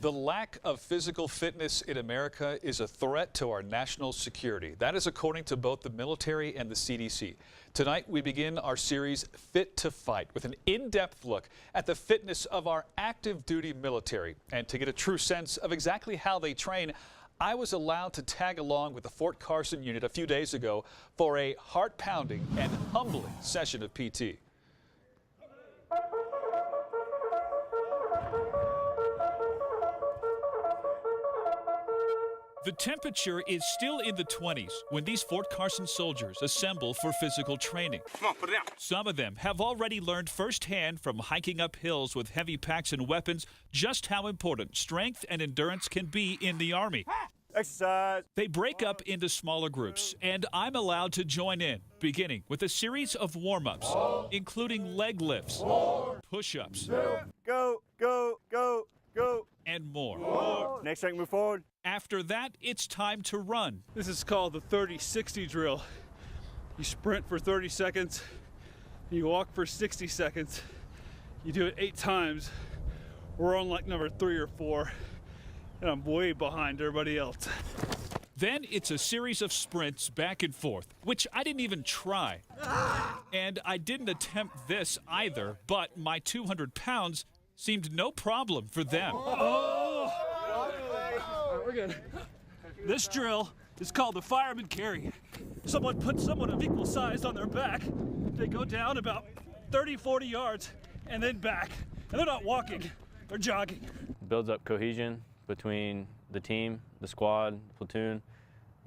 The lack of physical fitness in America is a threat to our national security. That is according to both the military and the CDC. Tonight, we begin our series Fit to Fight with an in-depth look at the fitness of our active duty military. And to get a true sense of exactly how they train, I was allowed to tag along with the Fort Carson unit a few days ago for a heart-pounding and humbling session of PT. The temperature is still in the 20s when these Fort Carson soldiers assemble for physical training. Come on, put it down. Some of them have already learned firsthand from hiking up hills with heavy packs and weapons just how important strength and endurance can be in the Army. Exercise. They break up into smaller groups, and I'm allowed to join in, beginning with a series of warm-ups, including leg lifts, push-ups, Go, go, go, go. and more. Next strength, move forward. After that, it's time to run. This is called the 30-60 drill. You sprint for 30 seconds, you walk for 60 seconds. You do it 8 times. We're on like number 3 or 4, and I'm way behind everybody else. Then it's a series of sprints back and forth, which I didn't even try. And I didn't attempt this either, but my 200 pounds seemed no problem for them. We're good. This drill is called the fireman carry. Someone puts someone of equal size on their back. They go down about 30, 40 yards and then back. And they're not walking, they're jogging. Builds up cohesion between the team, the squad, platoon,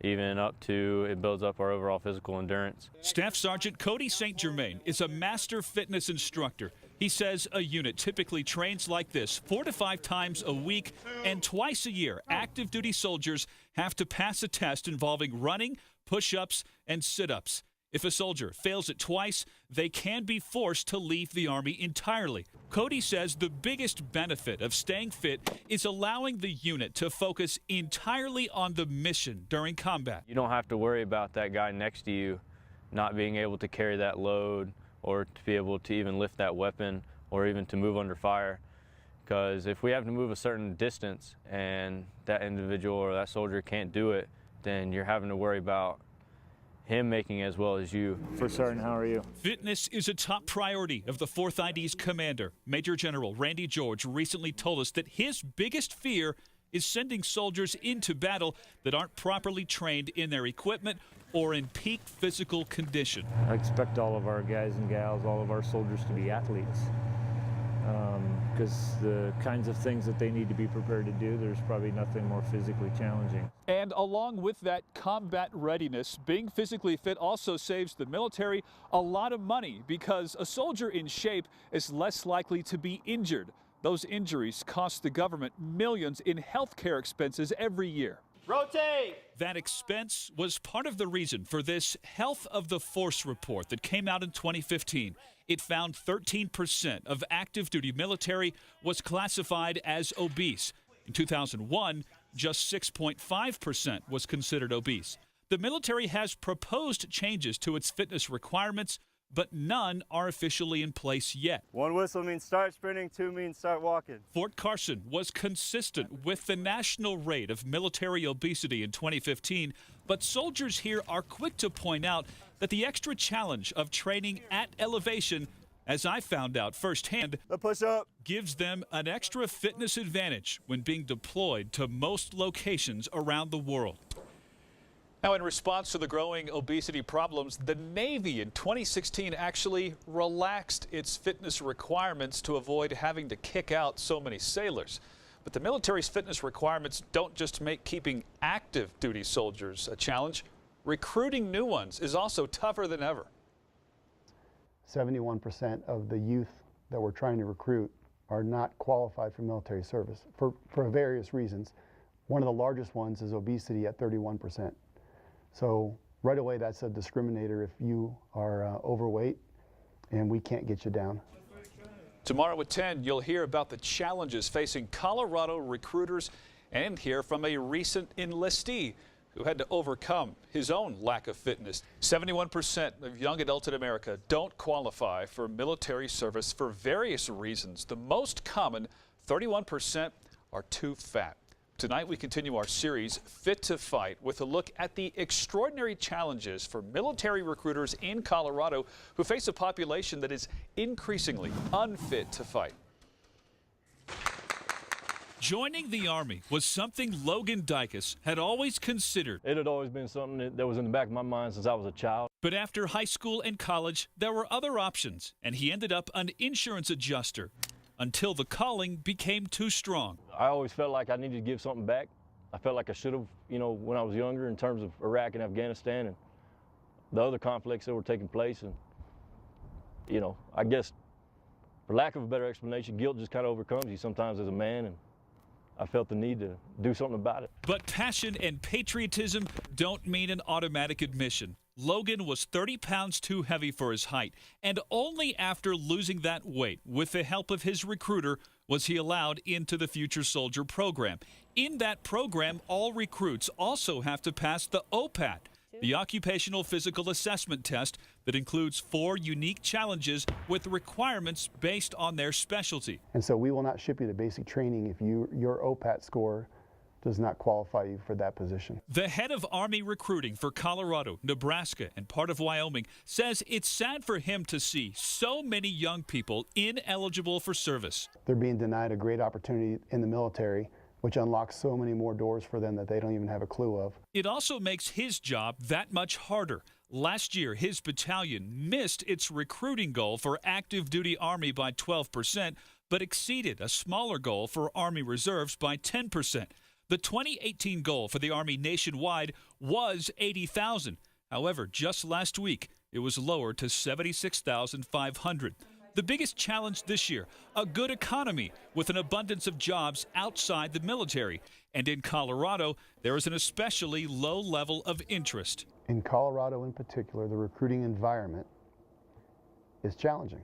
even up to it builds up our overall physical endurance. Staff Sergeant Cody St. Germain is a master fitness instructor. He says a unit typically trains like this 4 to 5 times a week, and twice a year, active duty soldiers have to pass a test involving running, push-ups, and sit-ups. If a soldier fails it twice, they can be forced to leave the Army entirely. Cody says the biggest benefit of staying fit is allowing the unit to focus entirely on the mission during combat. You don't have to worry about that guy next to you not being able to carry that load or to be able to even lift that weapon or even to move under fire. Because if we have to move a certain distance and that individual or that soldier can't do it, then you're having to worry about him making as well as you. For certain, how are you? Fitness is a top priority of the 4th ID's commander. Major General Randy George recently told us that his biggest fear is sending soldiers into battle that aren't properly trained in their equipment or in peak physical condition. I expect all of our guys and gals, all of our soldiers to be athletes. Because the kinds of things that they need to be prepared to do, there's probably nothing more physically challenging. And along with that combat readiness, being physically fit also saves the military a lot of money because a soldier in shape is less likely to be injured. Those injuries cost the government millions in health care expenses every year. Rotate. That expense was part of the reason for this Health of the Force report that came out in 2015. It found 13% of active duty military was classified as obese. In 2001, just 6.5% was considered obese. The military has proposed changes to its fitness requirements, but none are officially in place yet. 1 whistle means start sprinting, 2 means start walking. Fort Carson was consistent with the national rate of military obesity in 2015, but soldiers here are quick to point out that the extra challenge of training at elevation, as I found out firsthand, The push-up. gives them an extra fitness advantage when being deployed to most locations around the world. Now, in response to the growing obesity problems, the Navy in 2016 actually relaxed its fitness requirements to avoid having to kick out so many sailors. But the military's fitness requirements don't just make keeping active duty soldiers a challenge. Recruiting new ones is also tougher than ever. 71% of the youth that we're trying to recruit are not qualified for military service for various reasons. One of the largest ones is obesity at 31%. So right away, that's a discriminator if you are overweight and we can't get you down. Tomorrow at 10, you'll hear about the challenges facing Colorado recruiters and hear from a recent enlistee who had to overcome his own lack of fitness. 71% of young adults in America don't qualify for military service for various reasons. The most common, 31%, are too fat. Tonight we continue our series, Fit to Fight, with a look at the extraordinary challenges for military recruiters in Colorado who face a population that is increasingly unfit to fight. Joining the Army was something Logan Dykes had always considered. It had always been something that was in the back of my mind since I was a child. But after high school and college, there were other options, and he ended up an insurance adjuster until the calling became too strong. I always felt like I needed to give something back. I felt like I should have, when I was younger, in terms of Iraq and Afghanistan and the other conflicts that were taking place. And, I guess, for lack of a better explanation, guilt just kind of overcomes you sometimes as a man, and I felt the need to do something about it. But passion and patriotism don't mean an automatic admission. Logan was 30 pounds too heavy for his height, and only after losing that weight, with the help of his recruiter, was he allowed into the Future Soldier program. In that program, all recruits also have to pass the OPAT, the Occupational Physical Assessment Test, that includes 4 unique challenges with requirements based on their specialty. And so we will not ship you the basic training if your OPAT score does not qualify you for that position. The head of Army recruiting for Colorado, Nebraska, and part of Wyoming says it's sad for him to see so many young people ineligible for service. They're being denied a great opportunity in the military, which unlocks so many more doors for them that they don't even have a clue of. It also makes his job that much harder. Last year, his battalion missed its recruiting goal for active duty Army by 12%, but exceeded a smaller goal for Army Reserves by 10%. The 2018 goal for the Army nationwide was 80,000. However, just last week, it was lowered to 76,500. The biggest challenge this year, a good economy with an abundance of jobs outside the military. And in Colorado, there is an especially low level of interest. In Colorado in particular, the recruiting environment is challenging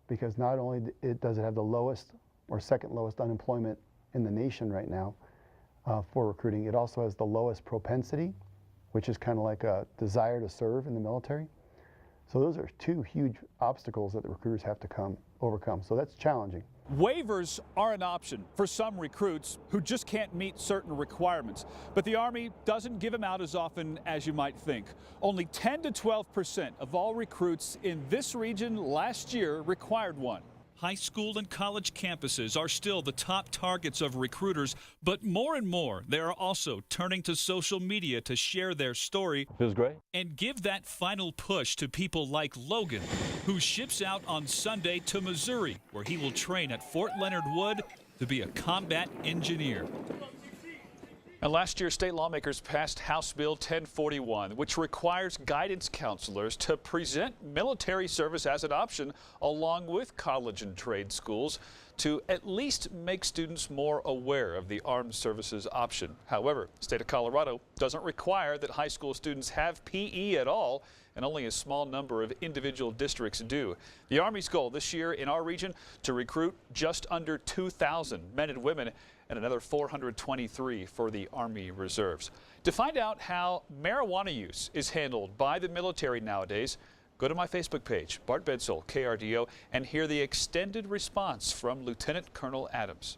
because not only does it have the lowest or second lowest unemployment in the nation right now for recruiting, it also has the lowest propensity, which is kind of like a desire to serve in the military. So those are 2 huge obstacles that the recruiters have to overcome. So that's challenging. Waivers are an option for some recruits who just can't meet certain requirements. But the Army doesn't give them out as often as you might think. Only 10 to 12% of all recruits in this region last year required one. High school and college campuses are still the top targets of recruiters, but more and more they are also turning to social media to share their story. Feels great. And give that final push to people like Logan, who ships out on Sunday to Missouri, where he will train at Fort Leonard Wood to be a combat engineer. And last year, state lawmakers passed House Bill 1041, which requires guidance counselors to present military service as an option along with college and trade schools to at least make students more aware of the armed services option. However, the state of Colorado doesn't require that high school students have PE at all, and only a small number of individual districts do. The Army's goal this year in our region to recruit just under 2,000 men and women and another 423 for the Army Reserves. To find out how marijuana use is handled by the military nowadays, go to my Facebook page, Bart Bedsole, KRDO, and hear the extended response from Lieutenant Colonel Adams.